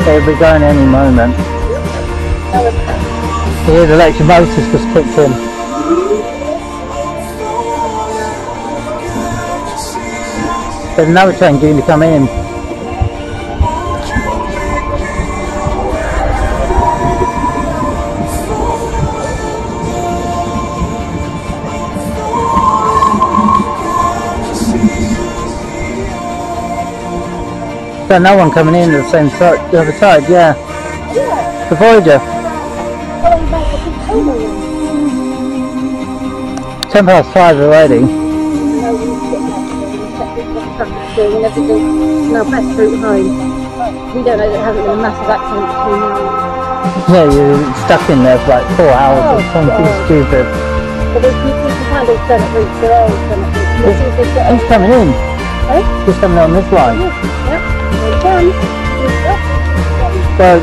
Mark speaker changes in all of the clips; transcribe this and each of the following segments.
Speaker 1: It'll be going any moment. Yeah, the electric motors just kicked in. There's another train due to come in. There's another one coming in at the same side, the other side, yeah. The Voyager. 5:10 already.
Speaker 2: No, best route home. We don't know that there hasn't been a massive accident between now.
Speaker 1: Yeah, you're stuck in there for like 4 hours or something stupid.
Speaker 2: But there's people who kind of alternate routes, they're all alternate routes. Let's see if they've got
Speaker 1: He's coming in.
Speaker 2: Eh?
Speaker 1: He's coming on this line.
Speaker 2: Yep, well done.
Speaker 1: But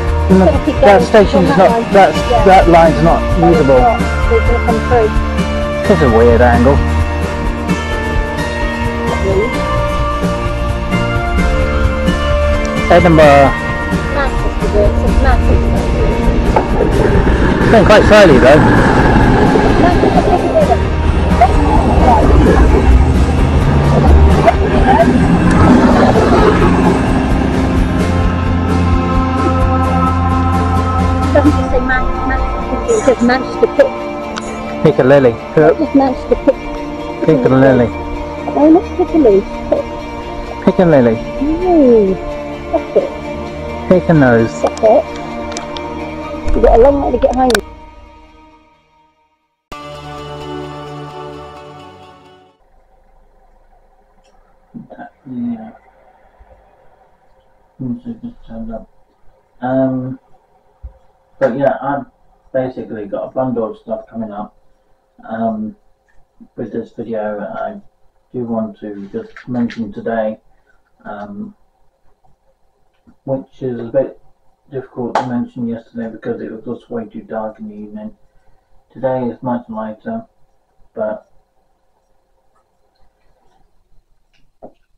Speaker 1: that station's not, that line's not usable.
Speaker 2: They're going to come through.
Speaker 1: It's a weird angle. Edinburgh.
Speaker 2: Manchester do it, so Manchester.
Speaker 1: It's going quite slowly though.
Speaker 2: Doesn't just say Manchester, it says Manchester Pick.
Speaker 1: Piccadilly.
Speaker 2: Just Manchester Pick.
Speaker 1: Piccadilly.
Speaker 2: Oh, not Piccadilly. Pick.
Speaker 1: Piccadilly.
Speaker 2: No, that's it.
Speaker 1: Pick a nose.
Speaker 2: That's it. You've got a long way to get home.
Speaker 1: Yeah. Just turned up. But yeah, I've basically got a bundle of stuff coming up with this video. I do want to just mention today, which is a bit difficult to mention yesterday because it was just way too dark in the evening. Today is much lighter, but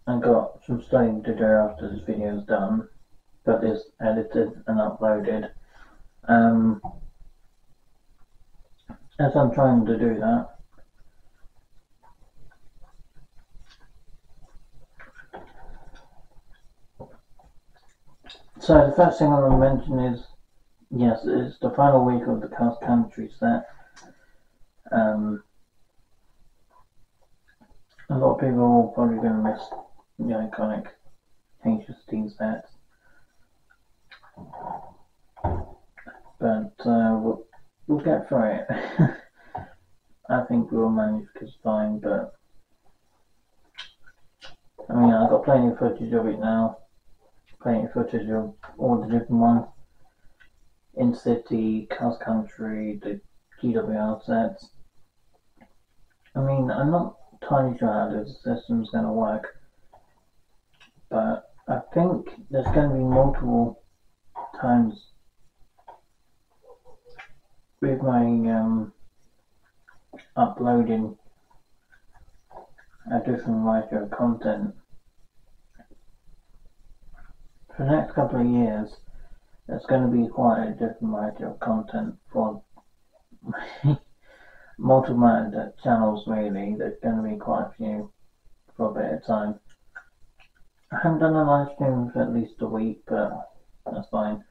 Speaker 1: I've got some studying to do after this video is done, but it's edited and uploaded. As I'm trying to do that, so the first thing I want to mention is, yes, it's the final week of the cross country set. A lot of people are probably going to miss the iconic HST sets, but we'll get through it. I think we'll manage just fine, but I mean, I've got plenty of footage of it now, plenty of footage of all the different ones, in-city, cross-country, the GWR sets. I mean, I'm not entirely sure how this system's going to work, but I think there's going to be multiple times with my uploading a different variety of content. For the next couple of years, there's going to be quite a different variety of content for multiple channels really. There's going to be quite a few for a bit of time. I haven't done a live stream for at least a week, but that's fine.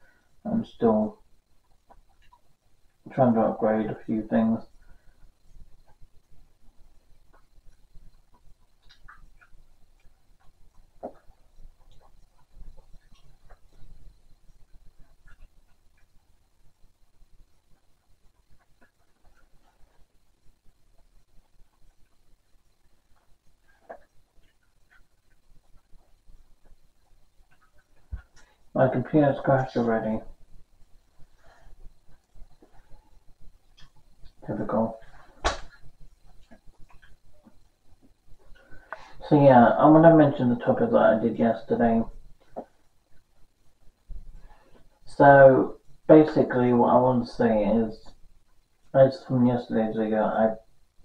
Speaker 1: I'm still trying to upgrade a few things. My computer's crashed already. Typical. So yeah, I'm going to mention the topic that I did yesterday. So basically what I want to say is, as from yesterday's video, I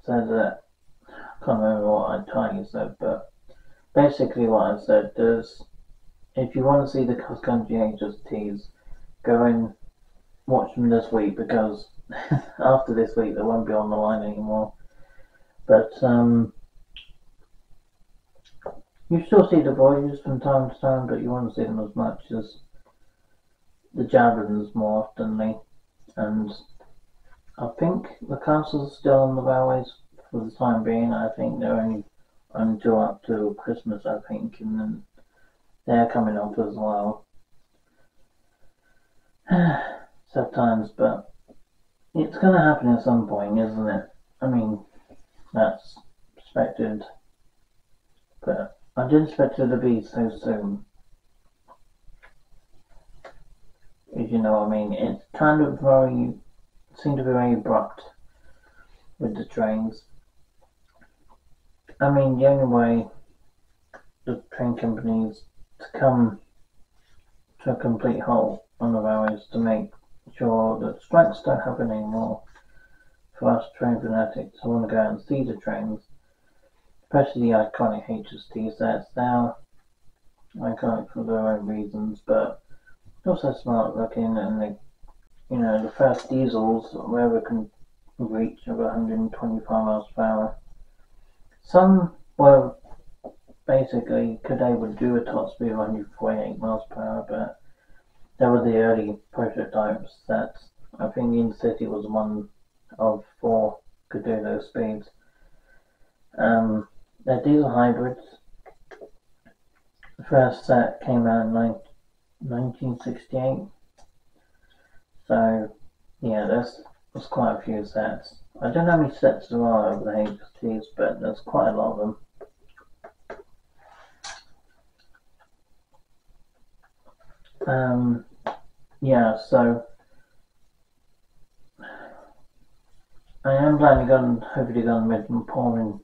Speaker 1: said that, I can't remember what I entirely said, but basically what I said is, if you want to see the cross-country HSTs, go and watch them this week, because after this week they won't be on the line anymore. But you still see the boys from time to time, but you won't see them as much as the Javelins more oftenly. And I think the castle's still on the railways for the time being. I think they're only until up to Christmas, I think, and then they're coming up as well. Sad times, but it's going to happen at some point, isn't it? I mean, that's expected, but I didn't expect it to be so soon. If you know what I mean. It's kind of seemed to be very abrupt with the trains. I mean, the only way the train companies to come to a complete halt on the railways to make sure that strikes don't happen anymore for us train fanatics who want to go out and see the trains, especially the iconic HST sets. They're iconic for their own reasons, but also smart looking, and the first diesels wherever can reach over 125 miles per hour. Some were basically could able to do a top speed of 148 miles per hour, but they were the early prototypes that I think the Intercity was one of 4 could do those speeds. They're diesel hybrids. The first set came out in 1968. So yeah, there's quite a few sets. I don't know how many sets there are of the HSTs, but there's quite a lot of them. Yeah, so I am planning on hopefully going to make pouring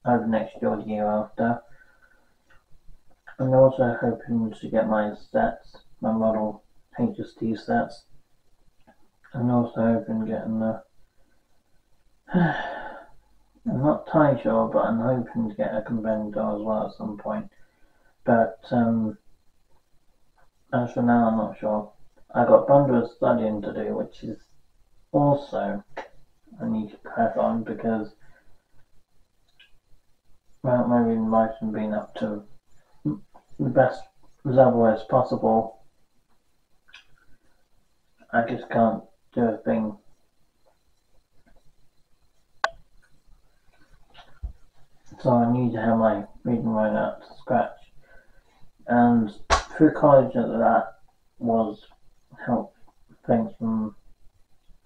Speaker 1: over next year or the year after. I'm also hoping to get my sets, my model HST sets. I'm also hoping getting the I'm not entirely sure, but I'm hoping to get a conventor as well at some point. But as for now, I'm not sure. I got a bundle of studying to do, which is also I need to crack on, because without my reading writing being up to the best level as possible, I just can't do a thing. So I need to have my reading right up to scratch. And through college, that was help. Thanks from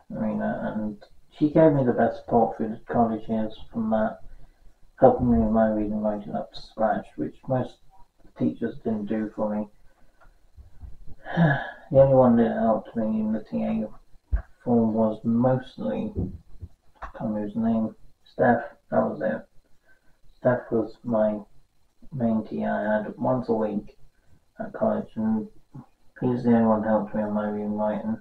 Speaker 1: Marina, and she gave me the best support through the college years from that, helping me with my reading and writing up to scratch, which most teachers didn't do for me. The only one that helped me in the TA form was mostly, I can't remember his name, Steph, that was it. Steph was my main TA I had once a week at college, and he's the only one that helped me on my reading and writing.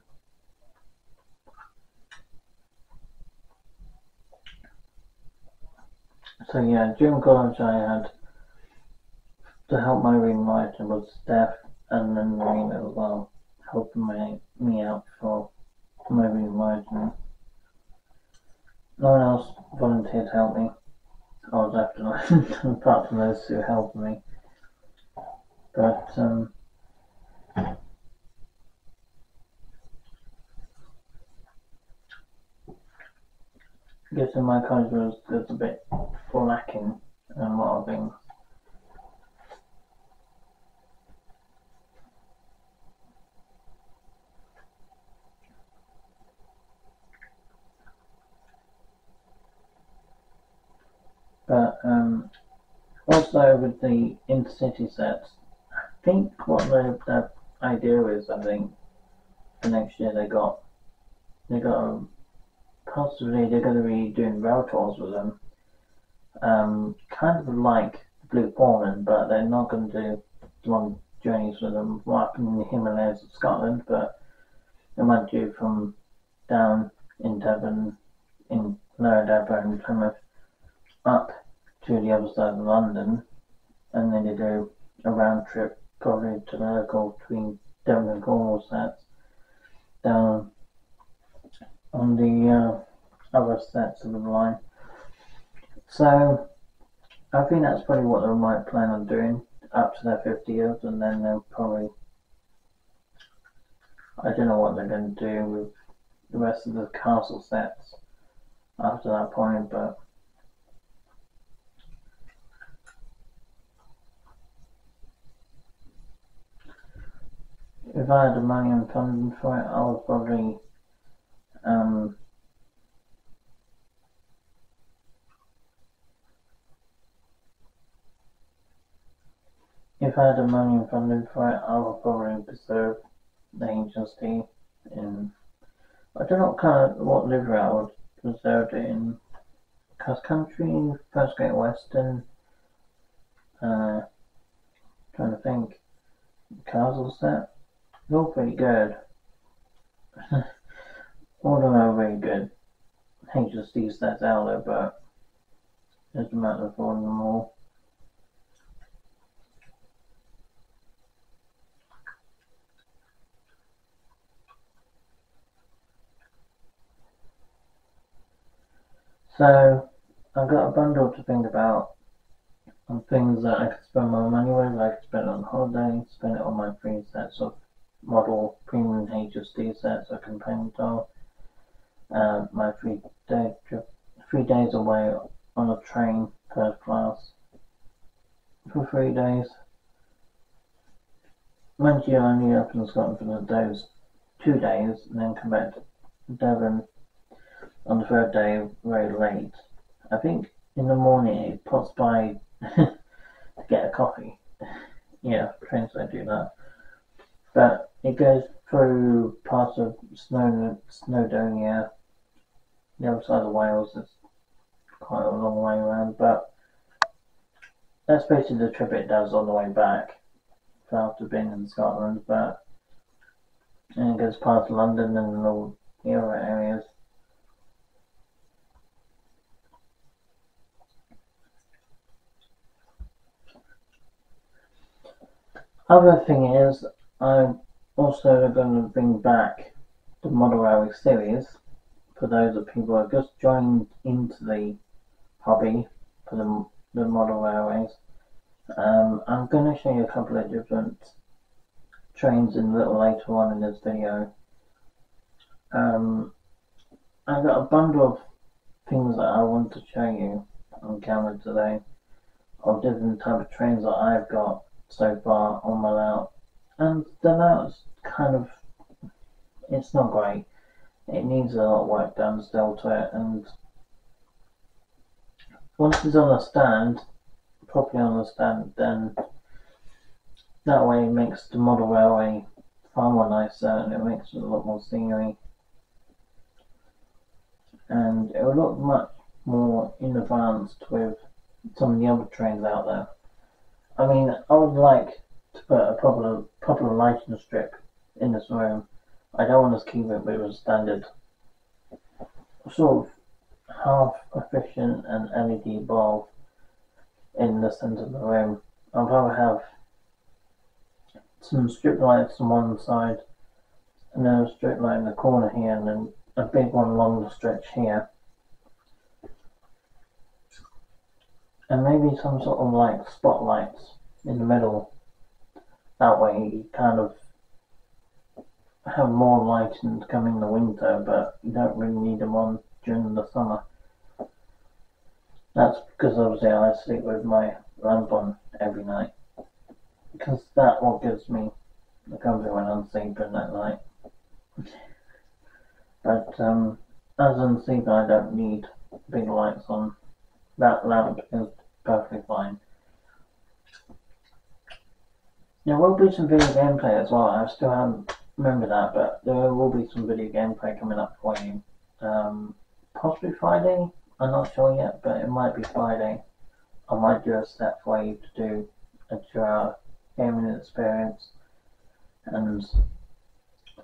Speaker 1: So yeah, during college I had to help my reading and writing with Steph and then Marina as well, helping me out for my reading and writing. No one else volunteered to help me. I was after apart from those who helped me. But I guess in my college was a bit lacking in a lot of things. But also with the Intercity sets, I think what the idea is, I think, for next year they got possibly they're going to be doing rail tours with them, kind of like Blue Foreman, but they're not going to do long journeys with them up in the Himalayas of Scotland, but they might do from down in Devon, in Lower Devon and Plymouth, up to the other side of London, and then they do a round trip probably to the local between Devon and Cornwall sets. down on the other sets of the line. So I think that's probably what they might plan on doing up to their 50th, and then they'll probably, I don't know what they're going to do with the rest of the castle sets after that point, but if I had the money and funding for it, I would probably if I had the money and funding for it, I would probably preserve the HSD in, I don't know what livery I would preserve it in. Cross Country, First Great Western, trying to think, Castle set, they're all pretty good. All of them are really good HSD sets out there, but there's a matter of ordering them all. So I've got a bundle to think about on things that I could spend my money with. I could spend it on holiday, spend it on my 3 sets of model premium HSD sets I can paint on. My 3 days away on a train, first class, for 3 days. Mind you, I only up in Scotland for those 2 days, and then come back to Devon on the 3rd day very late. I think in the morning it pops by to get a coffee. Yeah, trains don't do that. But it goes through parts of Snowdonia, the other side of Wales. It's quite a long way around, but that's basically the trip it does on the way back after being in Scotland. But and it goes past London and all the other areas. Other thing is, I'm also going to bring back the Model Railway series for those of people who have just joined into the hobby for the model railways. I'm going to show you a couple of different trains a little later on in this video. I've got a bundle of things that I want to show you on camera today of different type of trains that I've got so far on my layout, and the layout's it's not great. It needs a lot of work done still to it, and once it's on a stand, properly on the stand, then that way it makes the model railway far more nicer, and it makes it a lot more scenery, and it will look much more in advanced with some of the other trains out there. I mean, I would like to put a proper lighting strip in this room. I don't want to keep it with a standard sort of half efficient and LED bulb in the centre of the room. I'd rather have some strip lights on one side, and then a strip light in the corner here, and then a big one along the stretch here, and maybe some sort of like spotlights in the middle. That way you kind of have more lighting come in the winter, but you don't really need them on during the summer. That's because obviously I sleep with my lamp on every night, because that's what gives me the comfort when I'm sleeping at night. But as I'm sleeping, I don't need big lights on. That lamp is perfectly fine. There will be some video gameplay as well. I still haven't remembered that, but there will be some video gameplay coming up for you. Possibly Friday. I'm not sure yet, but it might be Friday. I might do a set for you to do a 2-hour gaming experience, and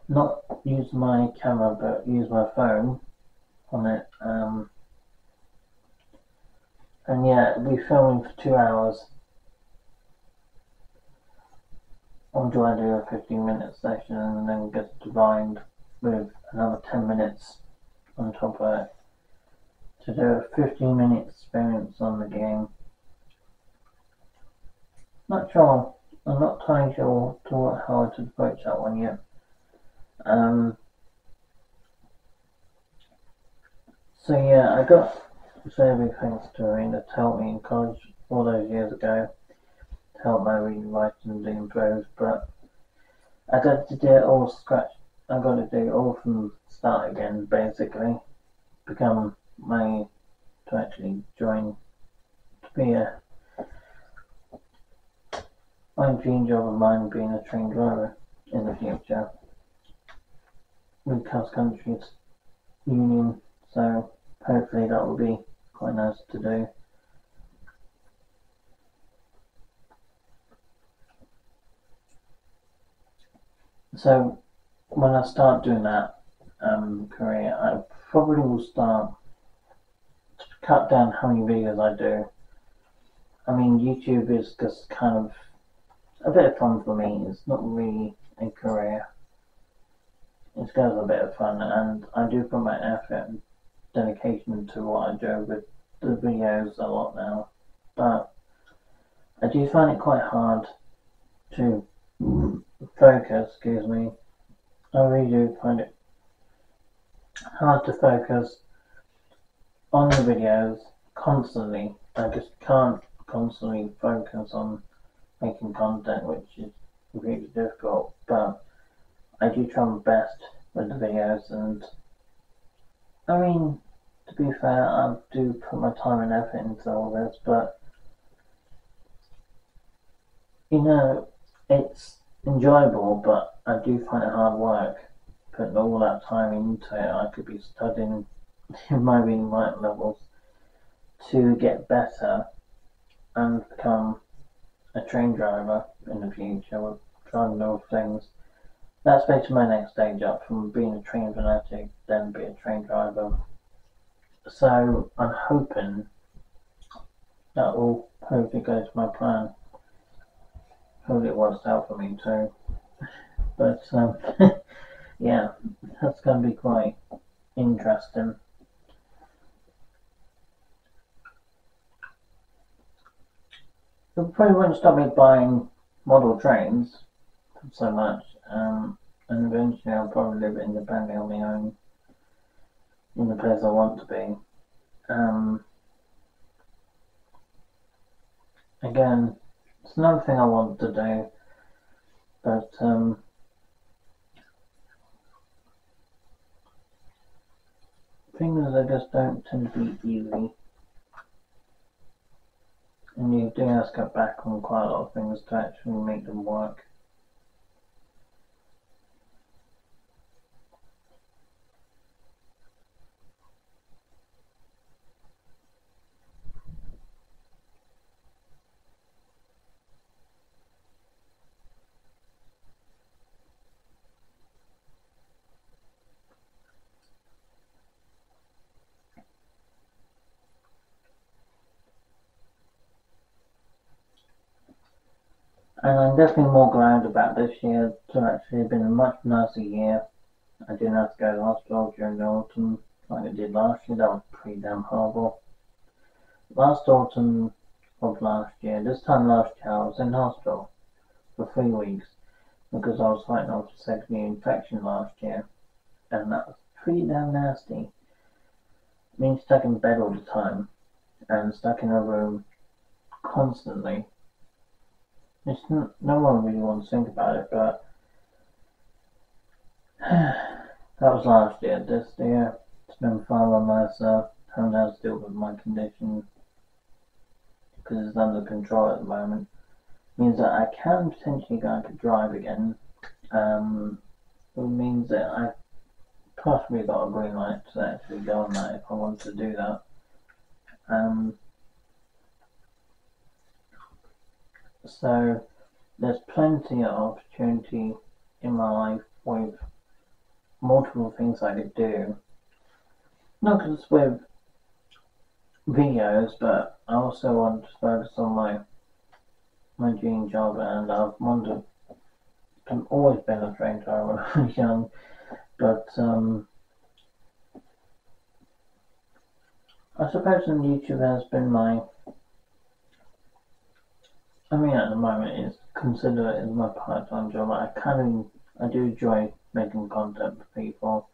Speaker 1: not use my camera, but use my phone on it. And yeah, it'll be filming for 2 hours. Or do I do a 15-minute session and then get to bind with another 10 minutes on top of it to do a 15-minute experience on the game. Not sure. I'm not entirely sure how to approach that one yet. So yeah, I got so big thanks to Arena to help me in college all those years ago, to help my reading, writing, and doing prose, but I got to do it all scratch. I got to do it all from the start again, basically. Become to actually join, to be my dream job of mine being a train driver in the future with cross country union, so hopefully that will be quite nice to do. So when I start doing that career, I probably will start to cut down how many videos I do. I mean, YouTube is just kind of a bit of fun for me. It's not really a career. It's just a bit of fun, and I do put my effort and dedication to what I do with the videos a lot now. But I do find it quite hard to focus, excuse me. I really do find it hard to focus on the videos constantly. I just can't constantly focus on making content, which is really difficult, but I do try my best with the videos, and I mean, to be fair, I do put my time and effort into all this, but you know, it's enjoyable, but I do find it hard work putting all that time into it. I could be studying my reading writing levels to get better and become a train driver in the future with driving all things. That's basically my next stage up from being a train fanatic, then be a train driver. So I'm hoping that will hopefully go to my plan. Hopefully it works out for me too. But yeah, that's going to be quite interesting. It probably won't stop me buying model trains so much, and eventually I'll probably live independently on my own in the place I want to be. Again, it's another thing I want to do, but things I just don't tend to be easy. And you do have to cut back on quite a lot of things to actually make them work. And I'm definitely more glad about this year to actually have been a much nicer year. I didn't have to go to the hospital during the autumn like I did last year. That was pretty damn horrible. Last autumn of last year, this time last year, I was in hospital for 3 weeks because I was fighting off a secondary infection last year, and that was pretty damn nasty. Being stuck in bed all the time and stuck in a room constantly. No one really wants to think about it, but that was last year. This year, it's been far nicer. Haven't had to deal with my condition because it's under control at the moment. Means that I can potentially go to drive again. It means that I possibly got a green light to actually go on that if I want to do that. So there's plenty of opportunity in my life with multiple things I could do. Not just with videos, but I also want to focus on my dream job, and I've always been a train driver when I was young. But I suppose YouTube has been at the moment it's consider it as my part-time job. I do enjoy making content for people,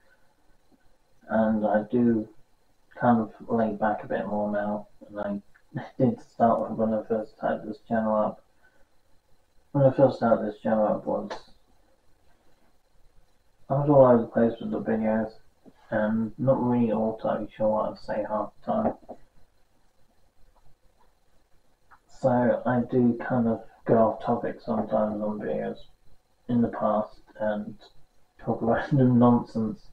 Speaker 1: and I do kind of lay back a bit more now. And I did start with when I first started this channel up. When I first started this channel up I was all over the place with the videos and not really all totally sure what I'd say half the time. So I do kind of go off topic sometimes on videos in the past and talk random nonsense.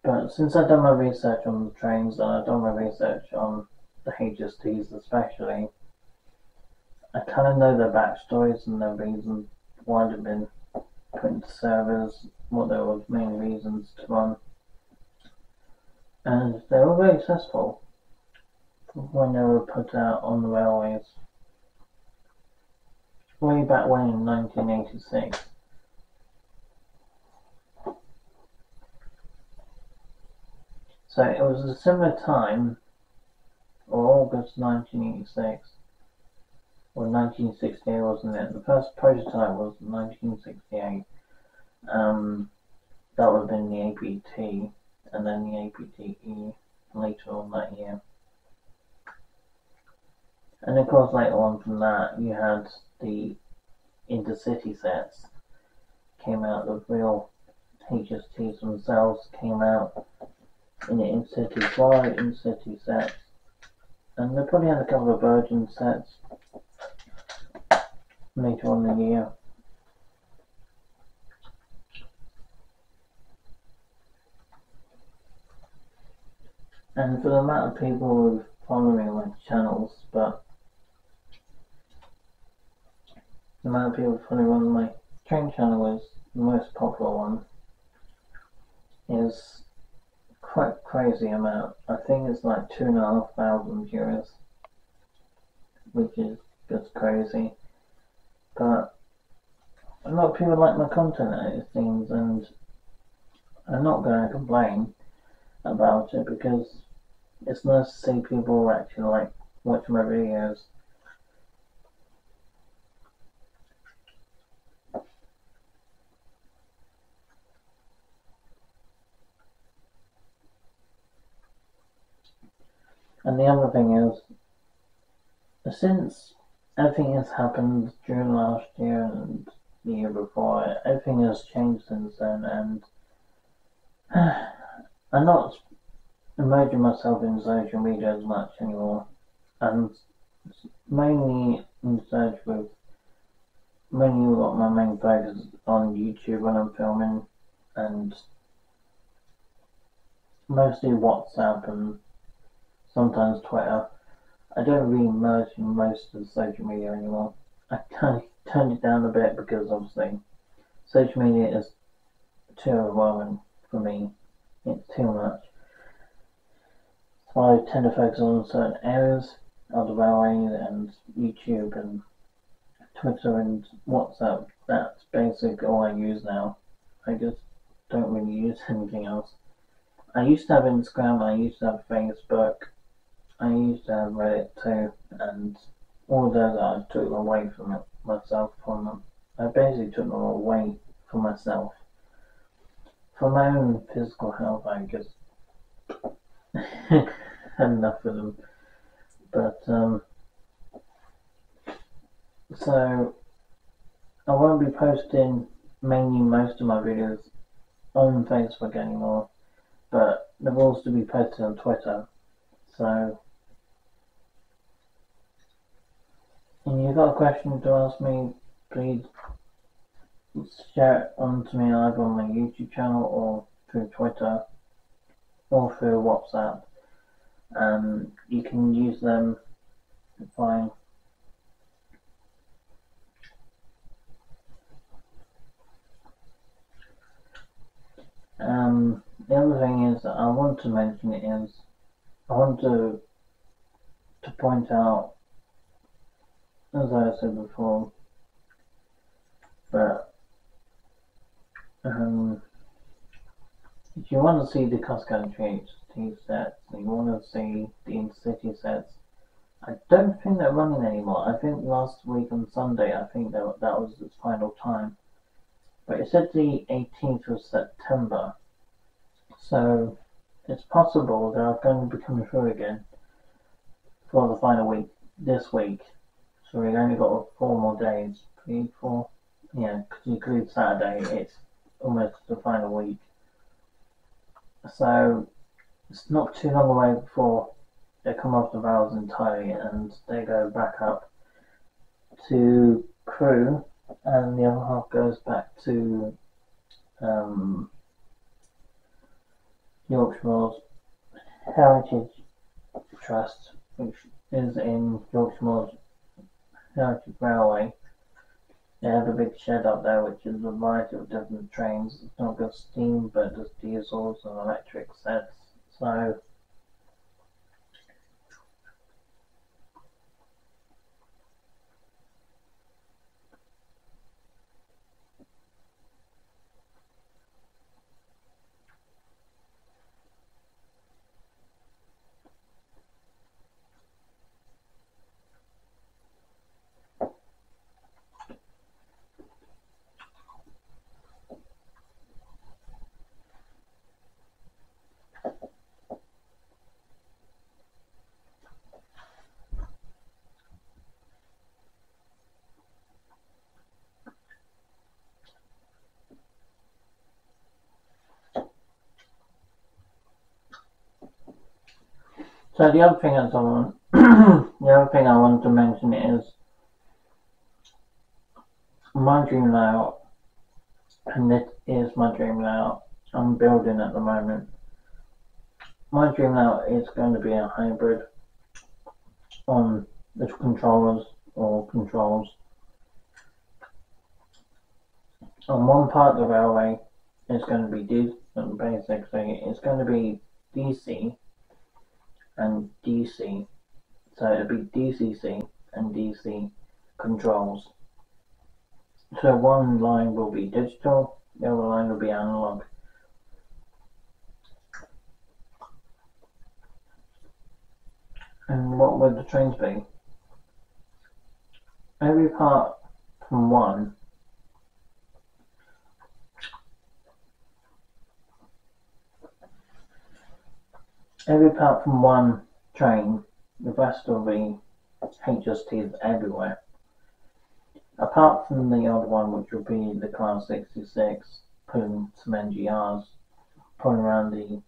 Speaker 1: But since I've done my research on the trains and I've done my research on the HSTs especially, I kind of know their backstories and their reasons why they've been put into servers, what their main reasons to run. And they were very successful when they were put out on the railways. Way back when in 1986. So it was a similar time, or August 1986, or 1968 wasn't it? The first prototype was 1968. That would have been the APT, and then the APTE later on that year. And of course later on from that you had the intercity sets came out, the real HSTs themselves came out in the intercity fly, intercity sets, and they probably had a couple of Virgin sets later on in the year. And for the amount of people who follow me on my channels, but the amount of people following on my train channel is the most popular one, is quite crazy amount. I think it's like 2,500 viewers, which is just crazy. But a lot of people like my content, it seems, and I'm not going to complain about it because it's nice to see people actually like watching my videos. And the other thing is, since everything has happened during last year and the year before, everything has changed since then, and I'm not immersing myself in social media as much anymore. And mainly in search with mainly got my main focus on YouTube when I'm filming, and mostly WhatsApp and sometimes Twitter. I don't really merge in most of the social media anymore. I turned it down a bit because obviously social media is too overwhelming for me. It's too much. So I tend to focus on certain areas of the railway and YouTube and Twitter and WhatsApp. That's basically all I use now. I just don't really use anything else. I used to have Instagram, I used to have Facebook, I used to have Reddit too, and all of those I took away from it myself from them. I basically took them away from myself. For my own physical health, I just had enough of them. But so I won't be posting mainly most of my videos on Facebook anymore, but they'll also be posted on Twitter. So, if you've got a question to ask me, please share it on to me either on my YouTube channel or through Twitter or through WhatsApp. You can use them fine. The other thing is that I want to mention is I want to point out, as I said before, that if you want to see the Costco HT sets, and you want to see the Intercity sets, I don't think they're running anymore. I think last week on Sunday, I think that was its final time. But it said the 18th of September, so it's possible they're going to be coming through again for the final week this week. So we've only got 4 more days. 3, 4, yeah, because you include Saturday, it's almost the final week. So it's not too long away before they come off the valves entirely and they go back up to crew, and the other half goes back to Yorkshire Moors Heritage Trust, which is in Yorkshire Moors Heritage Railway. They have a big shed up there which is a variety of different trains. It's not just steam, but there's diesels and electric sets. So the other thing I want to mention is my dream layout, and this is my dream layout I'm building at the moment. My dream layout is going to be a hybrid on the controllers or controls. On one part of the railway, it's going to be basically it's going to be DC and DC. So it'll be DCC and DC controls. So one line will be digital, the other line will be analog. And what would the trains be? Every part from one train, the rest will be HSTs everywhere. Apart from the odd one, which will be the Class 66, pulling some NGRs, pulling around the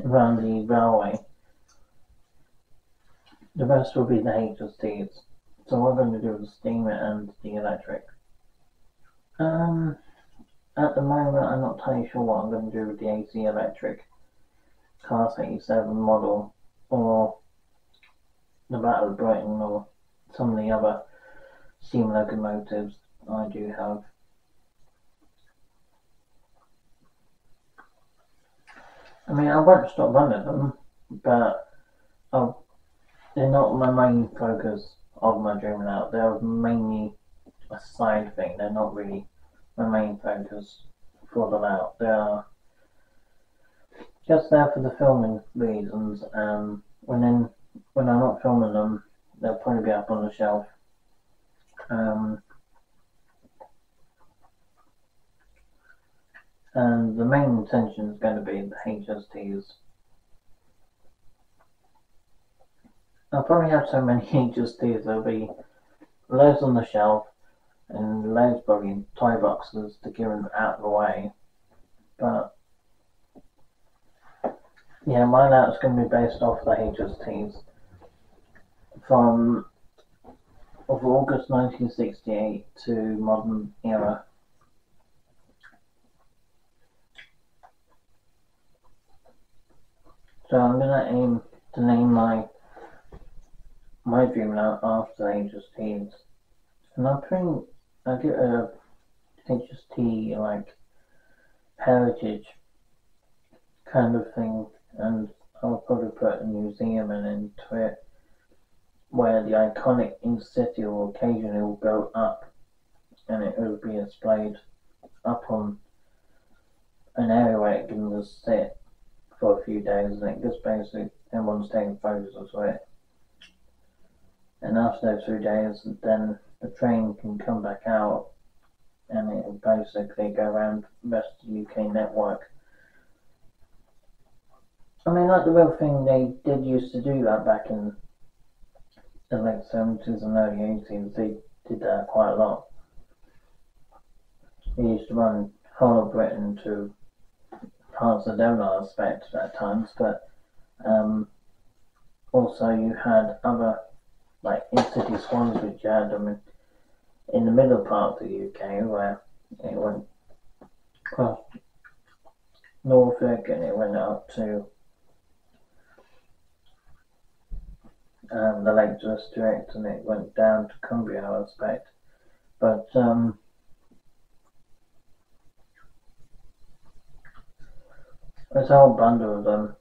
Speaker 1: railway. The rest will be the HSTs. So what I'm going to do is steam and the electric. At the moment, I'm not entirely sure what I'm going to do with the AC electric Class 87 model, or the Battle of Britain, or some of the other steam locomotives I do have. I mean, I won't stop running them, but they're not my main focus of my dream layout. They're mainly a side thing. They're not really my main focus for the layout. They are just there for the filming reasons. When I'm not filming them, they'll probably be up on the shelf. And the main intention is going to be the HSTs. I'll probably have so many HSTs, there'll be loads on the shelf and loads probably in toy boxes to get them out of the way. But yeah, my layout's going to be based off the HSTs from August 1968 to modern era. So I'm going to aim to name my dream layout after HSTs. And I do a HST like heritage kind of thing, and I'll probably put a museum into it where the iconic Intercity will occasionally go up, and it will be displayed up on an area where it can just sit for a few days, and it just basically everyone's taking photos of it. And after those 3 days, then the train can come back out, and it will basically go around the rest of the UK network. I mean, like the real thing, they did used to do that back in the late 70s and early 80s. They did that quite a lot. They used to run whole of Britain to parts that don't respect at times, but also you had other, like in-city swans, which you had them in the middle part of the UK, where it went across Norfolk and it went up to the Lake District, and it went down to Cumbria, I expect. But there's a whole bundle of them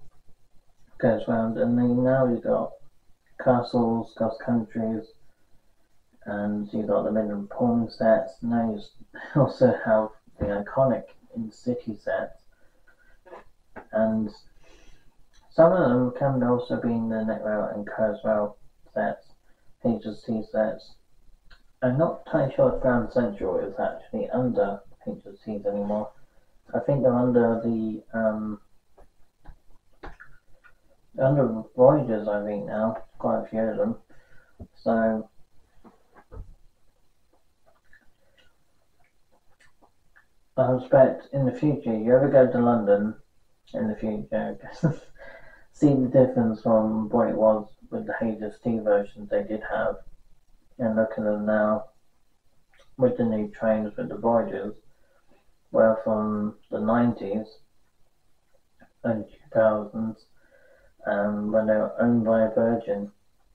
Speaker 1: goes round, and then now you've got castles, cross countries, and you've got the Midland Pawn sets. Now you also have the iconic in-city sets, and some of them can also be in the Network and Kurzweil sets, HST sets. I'm not entirely sure if Grand Central is actually under HSTs anymore. I think they're under the under Voyagers, I think now, quite a few of them. So I expect in the future, you ever go to London in the future, see the difference from what it was with the HST versions they did have, and look at them now with the new trains with the Voyagers, where from the 90s and 2000s, when they were owned by Virgin,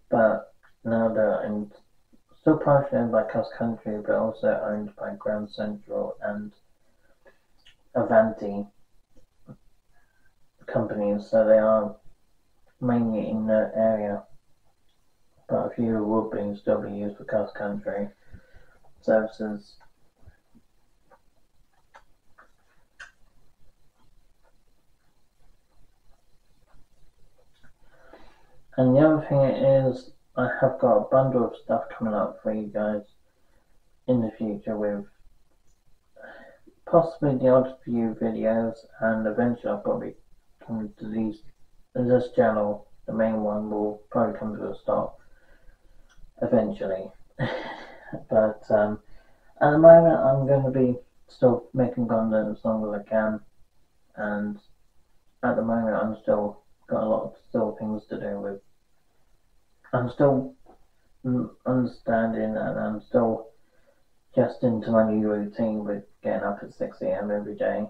Speaker 1: but now they're still partially owned by Cross Country, but also owned by Grand Central and Avanti companies, so they are mainly in the area, but a few will still be used for cross country services. And the other thing is, I have got a bundle of stuff coming up for you guys in the future, with possibly the odd few videos, and eventually I'll probably come to this channel. The main one will probably come to a stop eventually. But at the moment I'm going to be still making content as long as I can, and at the moment I'm still got a lot of things to do with. I'm still understanding, and I'm still just into my new routine with getting up at 6 AM every day.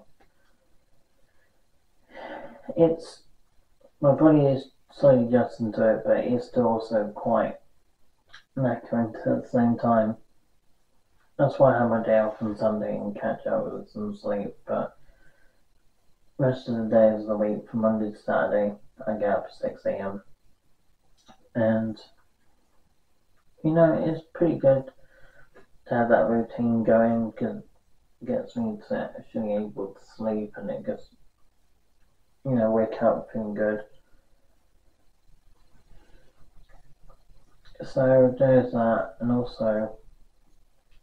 Speaker 1: My body is slowly adjusting to it, but it is still also quite knackering at the same time. That's why I have my day off on Sunday and catch up with some sleep, but the rest of the days of the week, from Monday to Saturday, I get up at 6 AM. And, it's pretty good to have that routine going, because it gets me to actually able to sleep, and it gets, wake up feeling good. So there's that, and also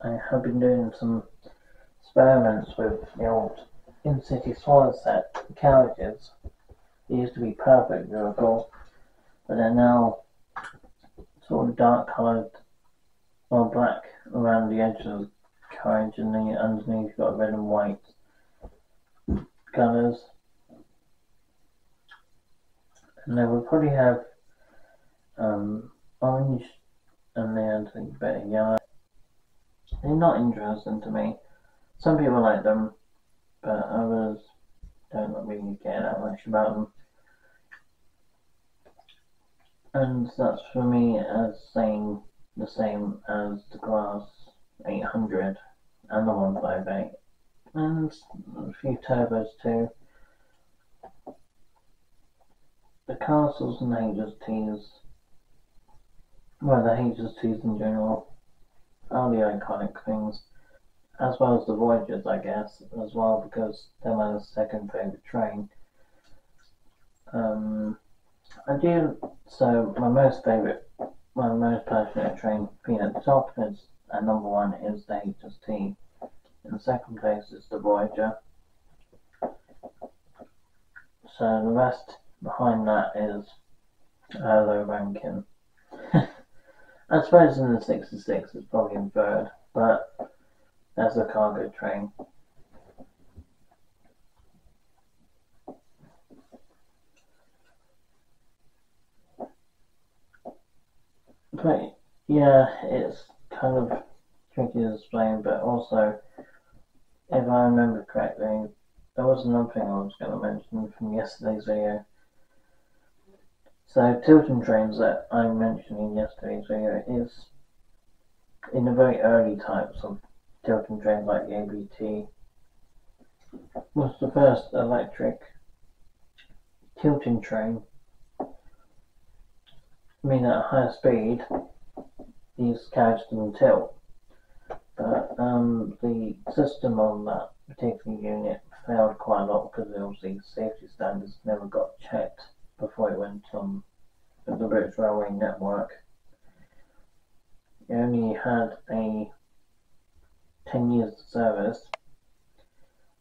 Speaker 1: I have been doing some experiments with the old in-city swallow set carriages. They used to be perfect durable, but they're now sort of dark coloured or black around the edge of the carriage, and then underneath you've got red and white colours. And they will probably have orange, and then a bit of yellow. They're not interesting to me. Some people like them, but others don't really care that much about them. And that's for me as saying the same as the Glass 800 and the 158, and a few turbos too. The castles and the HSTs, well, the HSTs in general, are the iconic things. as well as the Voyagers, I guess, as well, because they're my second favourite train. I do, so my most passionate train being at the top is, at number one is the HST. In second place is the Voyager. So the rest behind that is low ranking. I suppose in the 66 it's probably in third, but that's a cargo train. But yeah, it's kind of tricky to explain, but also, if I remember correctly, there was another thing I was going to mention from yesterday's video. So tilting trains that I mentioned in yesterday's video is in the very early types of tilting trains like the ABT was the first electric tilting train. I mean, at a higher speed, these carriages can tilt, but the system on that particular unit failed quite a lot because obviously safety standards never got checked before it went on the British Railway network. It only had a 10 years of service,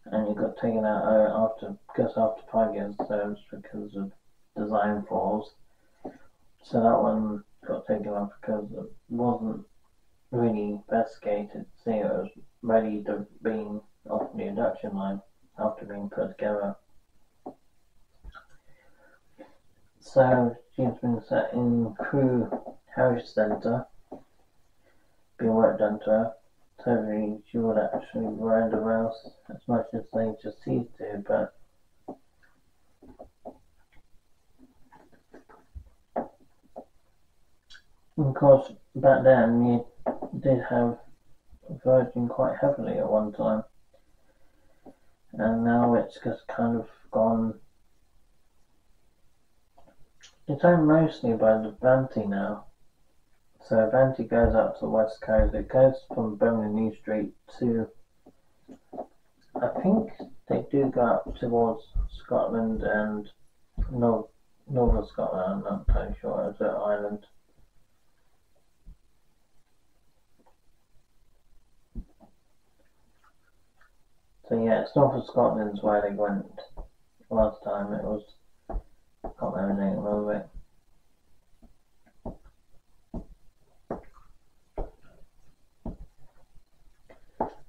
Speaker 1: and it got taken out after 5 years of service because of design flaws. So that one got taken off because it wasn't really investigated. See, it was ready to being off the induction line after being put together. So she's been set in Crew Heritage Centre, being work done to her. So she would actually ride the rails as much as they just used to, but of course back then you did have Virgin quite heavily at one time, and now it's just kind of gone. It's owned mostly by the Vanti now. So Vanti goes up to the west coast. It goes from Birmingham New Street to, I think they do go up towards Scotland and northern Scotland. I'm not totally sure. It's an island. So yeah, it's north of Scotland is where they went last time. It was, I can't remember the name of it.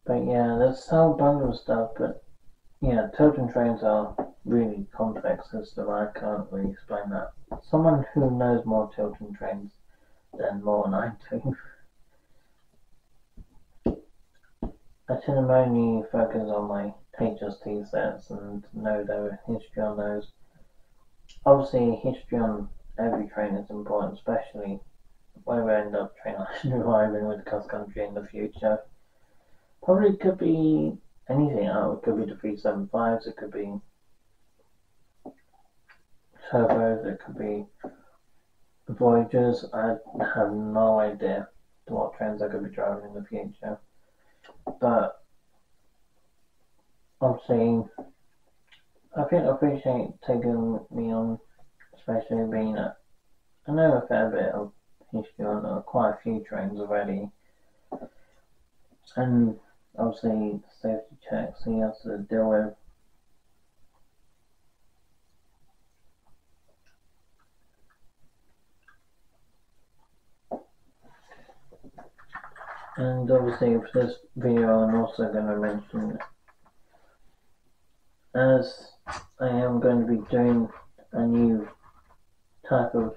Speaker 1: But yeah, there's a whole bundle of stuff, but yeah, tilting trains are really complex system. I can't really explain that. Someone who knows more tilting trains than more than I do. I tend to mainly focus on my HST sets and know their history on those. Obviously, history on every train is important, especially when we end up train arriving with cross country in the future. Probably could be anything. It could be the 375s, it could be turbos, it could be Voyagers. I have no idea what trains I could be driving in the future. But obviously, I think I appreciate taking me on, especially being I know a fair bit of history on quite a few trains already. And obviously, the safety checks he has to deal with. And obviously, for this video, I'm also going to mention, as I am going to be doing a new type of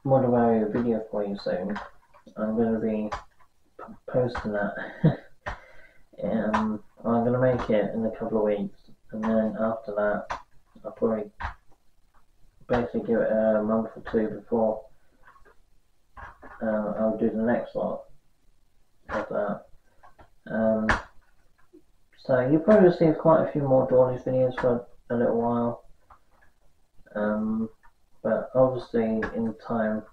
Speaker 1: model area video for you soon, I'm going to be posting that. I'm going to make it in a couple of weeks, and then after that, I'll probably basically give it a month or two before I'll do the next lot of that. So you'll probably see quite a few more Dawley's videos for a little while. But obviously in time,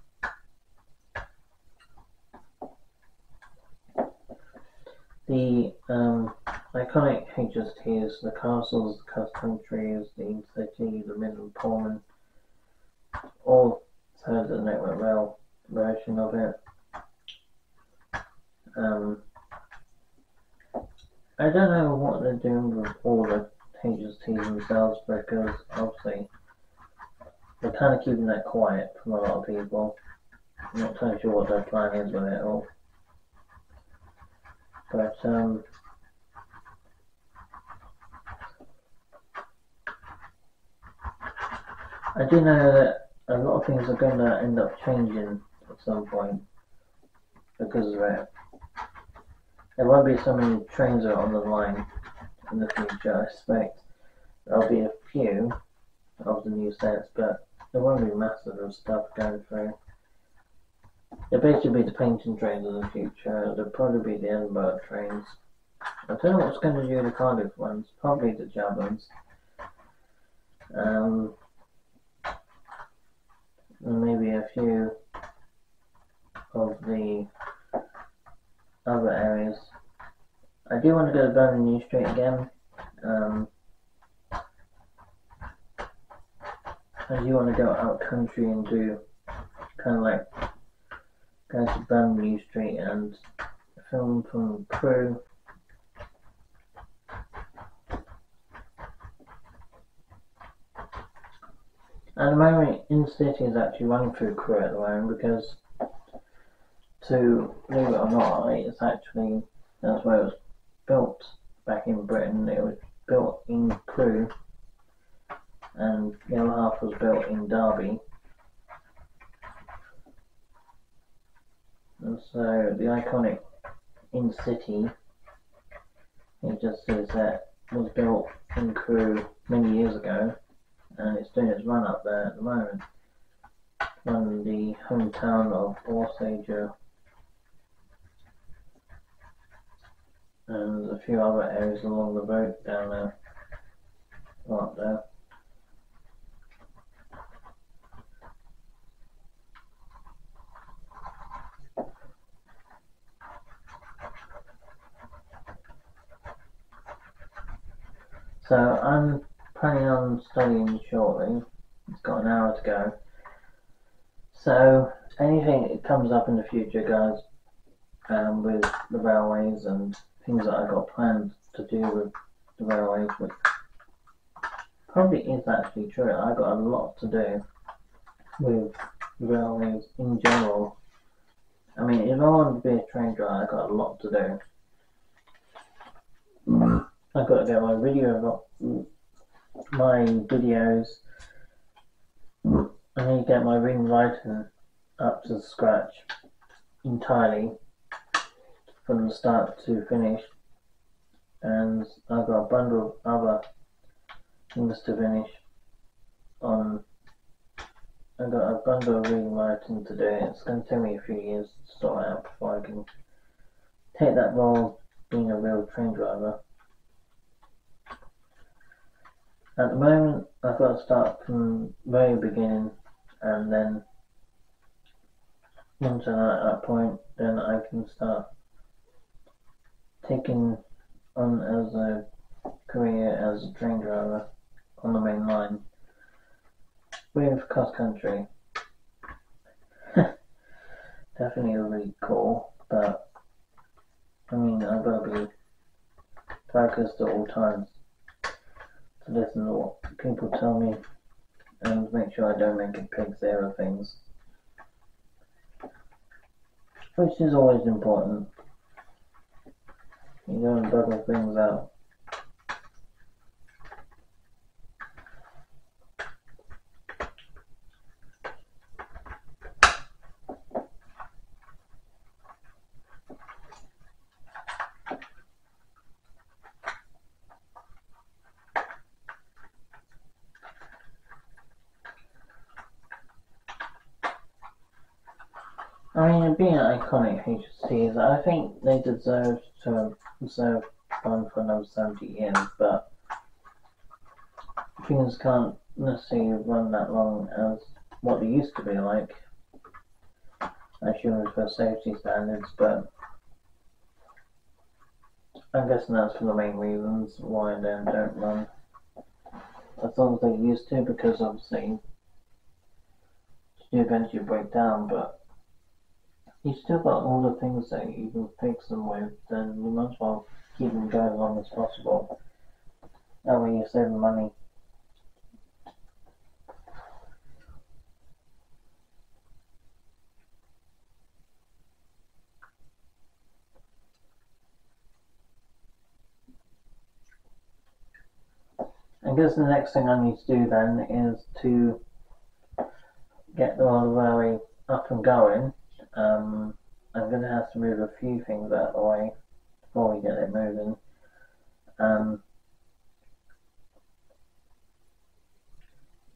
Speaker 1: the iconic HSTs, the castles, the coast countries, the in-city, the Midland Pullman, all serve the network rail version of it. I don't know what they're doing with all the HSTs themselves, because obviously they're kind of keeping that quiet from a lot of people. I'm not totally sure what their plan is with it all. But I do know that a lot of things are going to end up changing at some point because of it. There won't be so many trains on the line in the future. I expect there'll be a few of the new sets, but there won't be massive of stuff going through. There'll basically be the painting trains in the future. There'll probably be the Edinburgh trains. I don't know what's going to do the Cardiff ones. Probably the Javelins. And maybe a few of the other areas. I do want to go to Birmingham New Street again. I do want to go out country and do kind of like go to Birmingham New Street and film from Crewe. At the moment, In-City is actually running through Crewe at the moment because, to believe it or not, it's actually, that's where it was built back in Britain. It was built in Crewe, and the other half was built in Derby. And so the iconic In-City, it just says that was built in Crewe many years ago, and it's doing its run up there at the moment. From the hometown of Orsager and a few other areas along the road down there, up there. So I'm planning on studying shortly. It's got an hour to go. So anything that comes up in the future, guys, with the railways and things that I got planned to do with the railways, which probably is actually true. I got a lot to do with the railways in general. I mean, if I wanted to be a train driver, I got a lot to do. I've got to get my videos. I need to get my reading writing up to scratch entirely from the start to finish, and I've got a bundle of other things to finish on. I've got a bundle of reading writing to do. It's going to take me a few years to sort out before I can take that role being a real train driver. At the moment, I've got to start from the very beginning, and then once I'm at that point, then I can start taking on as a career as a train driver on the main line with cross country. Definitely really cool, but I mean, I've got to be focused at all times to listen to what people tell me and make sure I don't make a pig's ear of things, which is always important. You don't bubble things out. I mean, being iconic HSTs, I think they deserve to serve on for another 70 years, but things can't necessarily run that long as what they used to be like, assuming for safety standards, but I'm guessing that's for the main reasons why they don't run as long as they used to, because obviously you eventually break down, but you still got all the things that you can fix them with, then you might as well keep them going as long as possible. That way you're saving money. I guess the next thing I need to do then is to get the Raspberry up and going. I'm going to have to move a few things out of the way before we get it moving.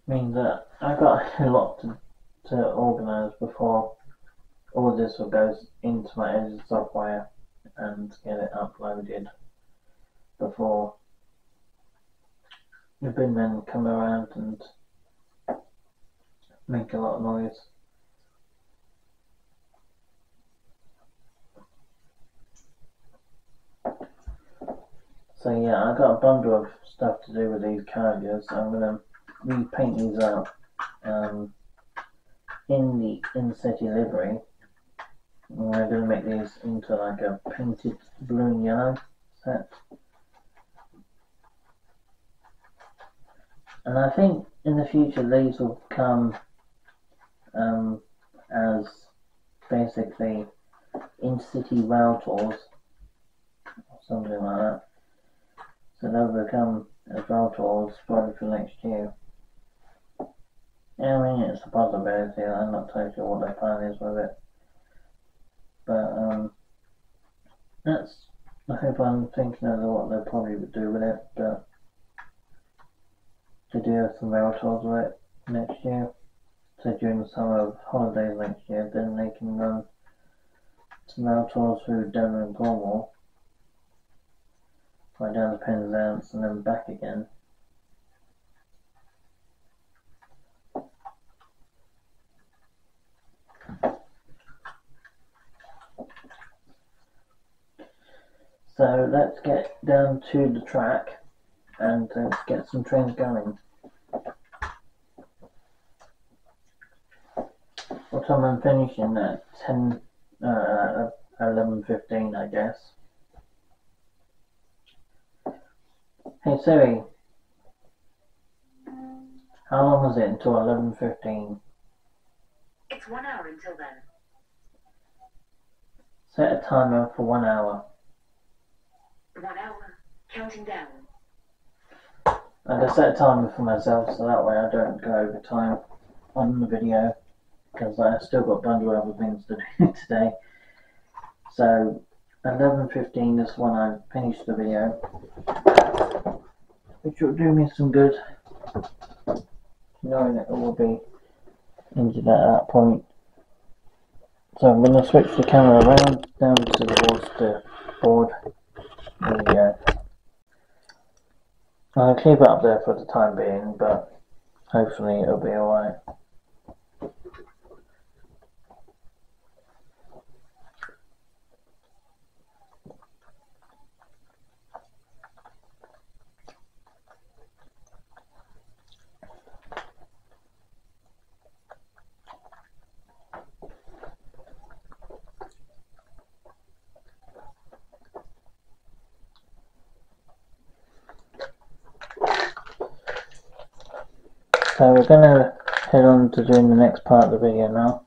Speaker 1: Means that I've got a lot to organise before all this will go into my editing software and get it uploaded before the bin men come around and make a lot of noise. So yeah, I've got a bundle of stuff to do with these carriages. I'm going to repaint these out in the in-city livery. We're going to make these into like a painted blue and yellow set. And I think in the future these will come as basically in-city rail tours or something like that. So they'll become as rail tours probably for next year. Yeah, I mean it's a possibility. I'm not totally sure what their plan is with it. But I hope I'm thinking of what they'll probably would do with it, but to do some rail tours with it next year. So during the summer holidays next year, then they can run some rail tours through Devon and Cornwall, right down to Penzance and then back again. So let's get down to the track and get some trains going. What time I'm finishing at 11:15, I guess. Hey Siri, how long is it until 11:15?
Speaker 3: It's 1 hour until then.
Speaker 1: Set a timer for 1 hour.
Speaker 3: 1 hour, counting down.
Speaker 1: And I set a timer for myself so that way I don't go over time on the video, because I've still got a bundle of other things to do today. So 11:15 is when I finish the video, which will do me some good, knowing that it will be ended at that point. So I'm going to switch the camera around down towards the board. There we go. I'll keep it up there for the time being, but hopefully it'll be alright. So we're going to head on to doing the next part of the video now.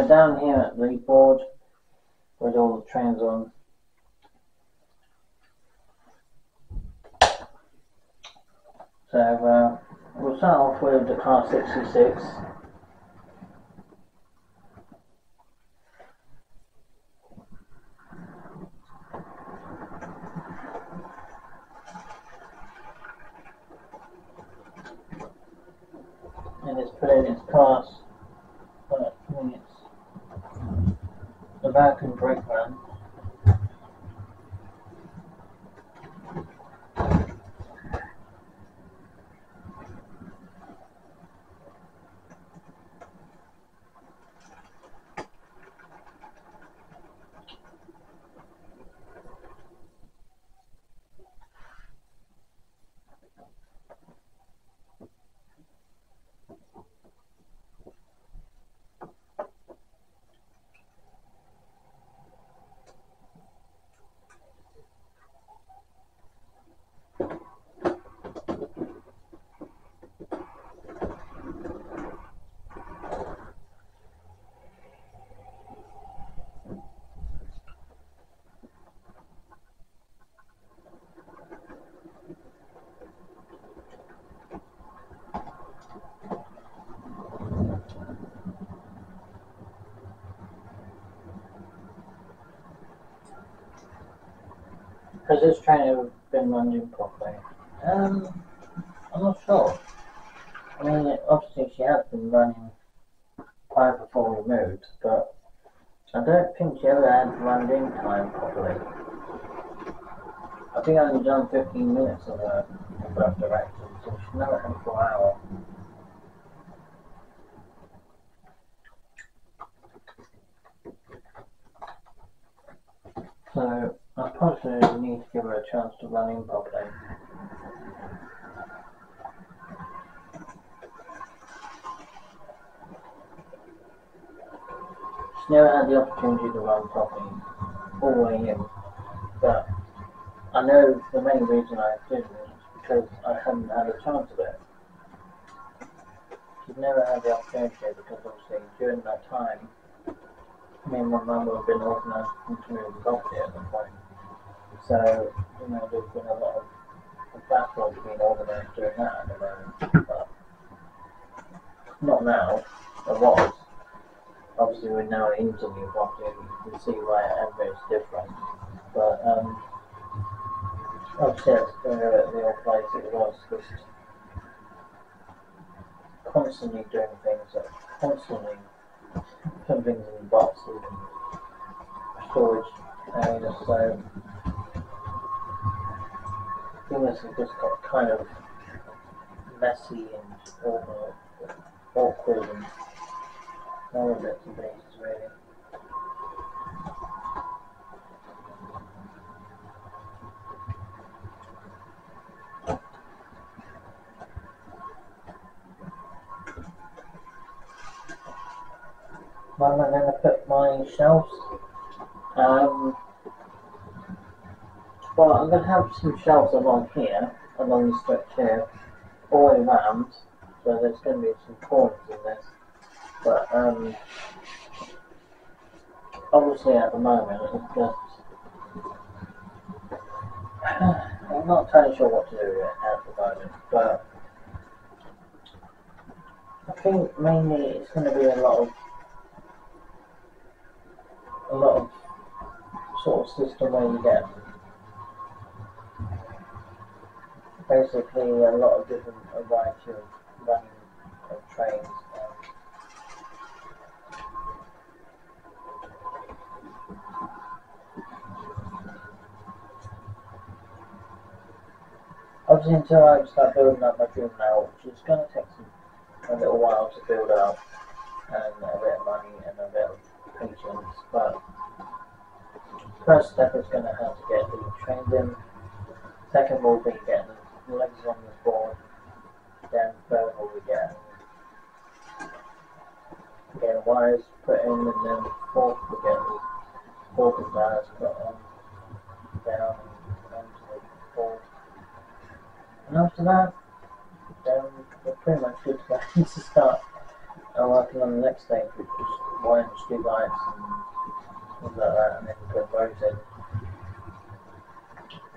Speaker 1: down here at the board with all the trains on. So we'll start off with the car 66. And it's put in its class, but I think it's the back and brake run. Has this train ever been running properly? I'm not sure. I mean, obviously she has been running prior before we moved, but I don't think she ever had run in time properly. I think I only done 15 minutes of her in both directions, so she never had a full hour. So I probably need to give her a chance to run in properly. She's never had the opportunity to run properly all the way in, but I know the main reason I didn't is because I hadn't had a chance of it. She's never had the opportunity because obviously during that time, me and my mum have been organising to move the property at the point. So, you know, there's been a lot of backlog being organised during that at the moment. But not now. There was. Obviously we're now into new property and you can see why everything's different. But obviously at the old place it was just constantly doing things, constantly putting things in boxes and storage areas, so things have just got kind of messy and awkward and all of bits and pieces really. Where am I going to put my shelves? Well, I'm going to have some shelves along here, along the stretch here, all the way around, so there's going to be some corners in this, but obviously at the moment it's just, I'm not entirely sure what to do with it at the moment, but I think mainly it's going to be a lot of sort of system where you get basically a lot of different variety of running of trains. Obviously until I start building up my dream now, which is going to take a little while to build up, and a bit of money and a bit of patience, but first step is going to have to get the trains in, second will be getting the legs on the board, then third will be getting wires put in, and then fourth we'll get the fork and wires put on, down and onto the board. And after that, then we're pretty much good to go to start I'm working on the next stage, which is wiring street lights and things like that, and then put roads in.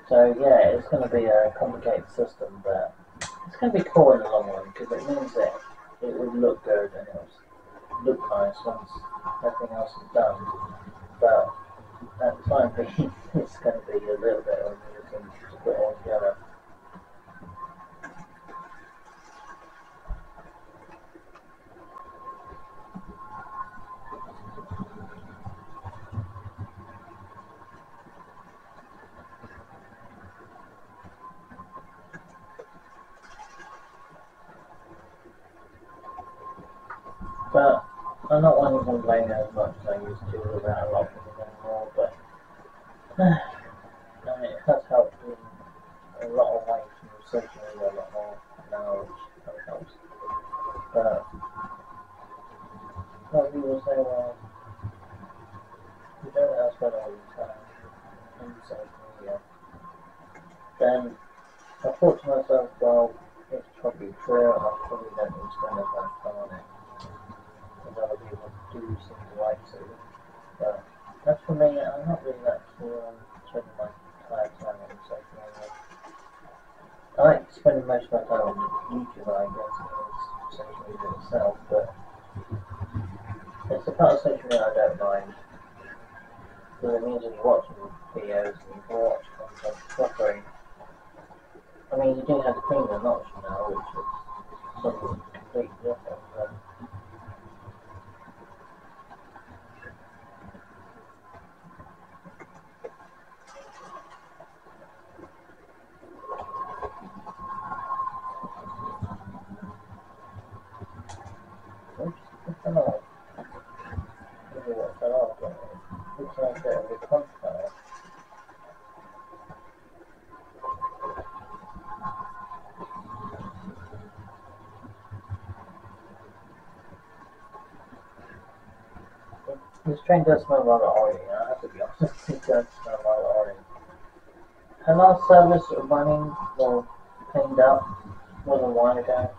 Speaker 1: So yeah, it's going to be a complicated system, but it's going to be cool in the long run because it means that it would look good and it would look nice once everything else is done. But at the time being, it's going to be a little bit amusing to put it all together. But I'm not one to complain as much as I used to about a lot of things anymore, but it has helped in a lot of ways from social media a lot more now, which kind of helps. But some people say, well, you don't have to spend all your time on social media. Then I thought to myself, well, it's probably true, I probably don't need to spend as much time on it as other people do seem to like to. But as for me, I'm not really that keen on spending my entire time on social media. I like spending most of my time on YouTube, I guess, it's social media itself, but it's the part of social media I don't mind. Because it means that you're watching videos and you can watch content properly. I mean, you do have the premium option now, which is something completely different, but what's that off? Maybe what's that off, don't it? Looks like a bit of a contrast. This train does smell rather oily, I have to be honest, it does smell rather oily. Had our service running or cleaned up more than a while ago.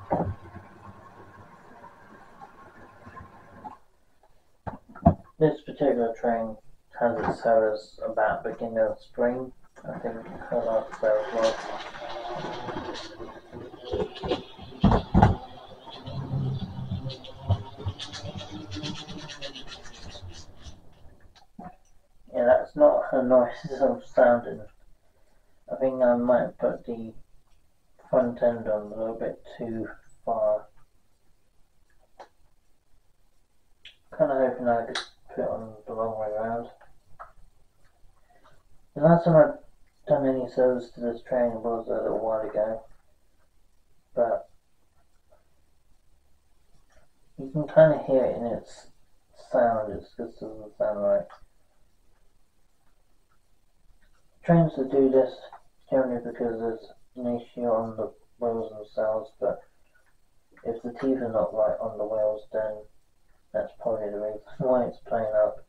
Speaker 1: This particular train has its service about beginning of spring, I think her last service was. Yeah, that's not her noises of sounding. I think I might put the front end on a little bit too far. Kind of hoping I could put it on the wrong way around. The last time I've done any service to this train was a little while ago, but you can kind of hear it in its sound, it just doesn't sound right. Trains that do this generally because there's an issue on the wheels themselves, but if the teeth are not right on the wheels, then that's probably the reason why it's playing up.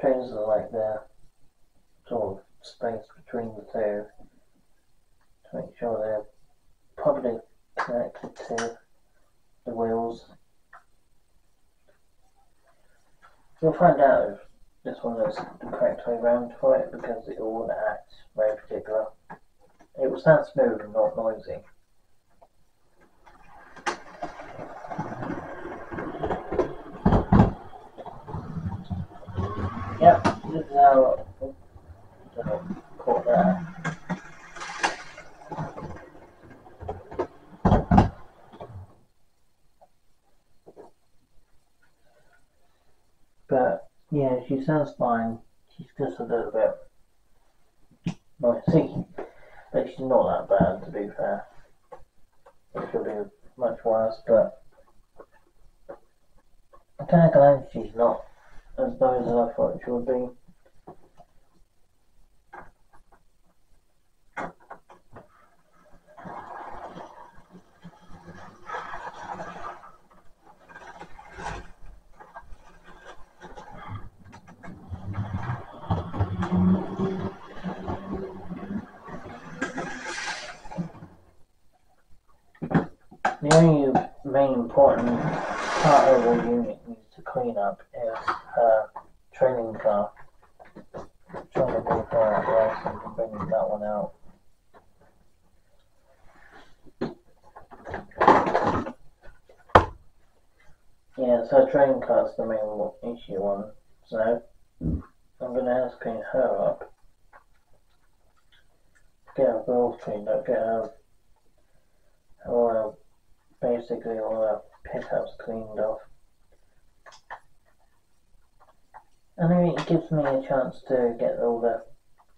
Speaker 1: Trains are like the sort of space between the two to make sure they're properly connected to the wheels. You'll find out if this one is the correct way round for it because it will act very particular. It will sound smooth and not noisy. Yep, this is how caught that. But yeah, she sounds fine. She's just a little bit noisy, but she's not that bad to be fair. It could be much worse, but I'm kind of glad she's not as bad as I thought she would be. only main important part of the unit needs to clean up is her training car. Trying to bring her out there so we can bring that one out. Yeah, so her training car's the main issue one, so I'm going to have to clean her up. Get her wheels cleaned up, get her basically all her pickups cleaned off. And then it gives me a chance to get all the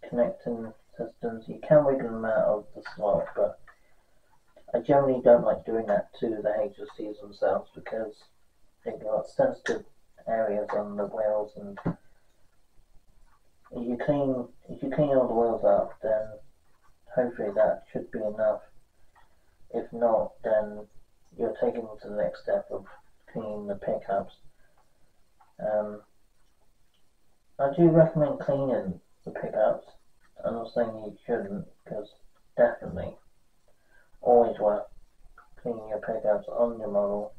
Speaker 1: connecting systems. You can wiggle them out of the slot, but I generally don't like doing that to the HSCs themselves because they've got sensitive areas on the wheels, and if you clean all the wheels up, then hopefully that should be enough. If not, then you're taking to the next step of cleaning the pickups. I do recommend cleaning the pickups. I'm not saying you shouldn't, because definitely always worth cleaning your pickups on your model.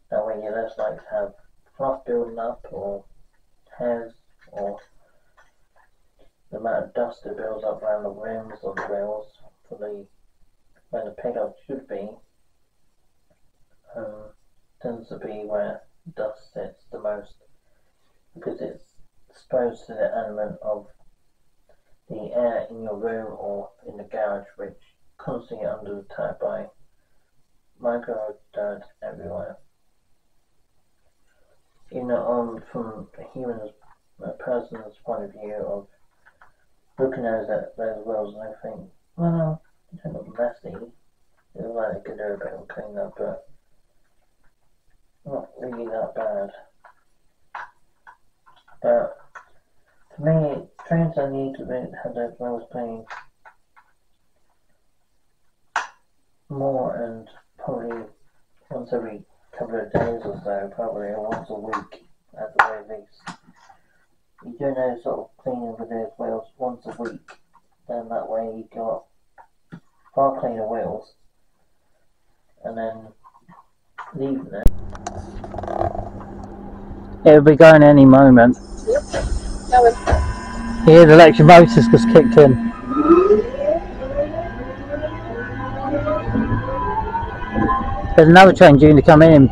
Speaker 1: That way you're less likely to have fluff building up or hairs or the amount of dust that builds up around the rims or the rails for where the pickup should be. Tends to be where dust sits the most because it's exposed to the element of the air in your room or in the garage, which constantly under attack by micro dirt everywhere. You know, from a person's point of view of looking at those wheels, and I think, well, they don't look messy. They look like they could do a bit of clean up, but not really that bad. But for me, trains I need to have those wheels cleaned more, and probably once every couple of days or so, probably, or once a week at the very least. You do those sort of cleaning with those wheels once a week, then that way you got far cleaner wheels, and then leaving them. It'll be going any moment.
Speaker 2: Yep. Going.
Speaker 1: Here the electric motors just kicked in. There's another train due to come in.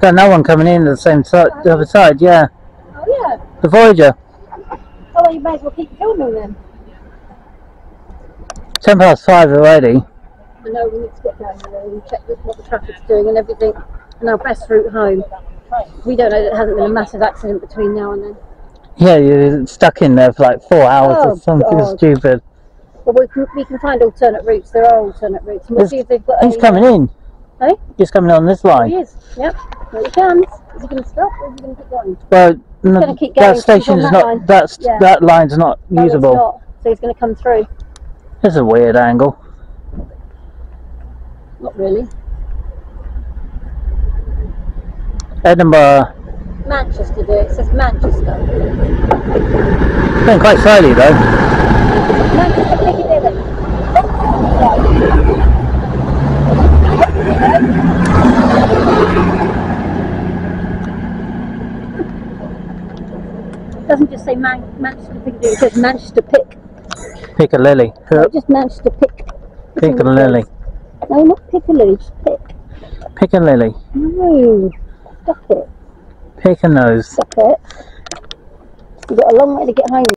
Speaker 1: Got another one coming in at the same side, the other side, yeah.
Speaker 2: Oh yeah.
Speaker 1: The Voyager.
Speaker 2: Oh well, you may as well keep filming then.
Speaker 1: 5:10 already.
Speaker 2: I know we need to get down there and check what the traffic's doing and everything, and our best route home. We don't know that there hasn't been a massive accident between now and then.
Speaker 1: Yeah, you're stuck in there for like 4 hours or something stupid.
Speaker 2: But we can find alternate routes. There are alternate routes. And we'll see if they've got.
Speaker 1: He's coming in.
Speaker 2: Hey?
Speaker 1: He's coming on this line.
Speaker 2: He is. Yep. Here he comes. Is he going to stop or is he going to keep going?
Speaker 1: Well,
Speaker 2: going to keep going.
Speaker 1: That station is not. That line's not usable.
Speaker 2: It's not. So he's going to come through.
Speaker 1: That's a weird angle.
Speaker 2: Not really.
Speaker 1: Edinburgh.
Speaker 2: Manchester do it. It says Manchester.
Speaker 1: Going quite slowly though.
Speaker 2: Manchester Piccadilly. It doesn't just say Manchester Piccadilly, it says Manchester
Speaker 1: Piccadilly.
Speaker 2: No, just Manchester
Speaker 1: Piccadilly.
Speaker 2: No, not Piccadilly, just
Speaker 1: Piccadilly.
Speaker 2: No, stop it.
Speaker 1: Pick a nose.
Speaker 2: Stop it. You've got a long way to get home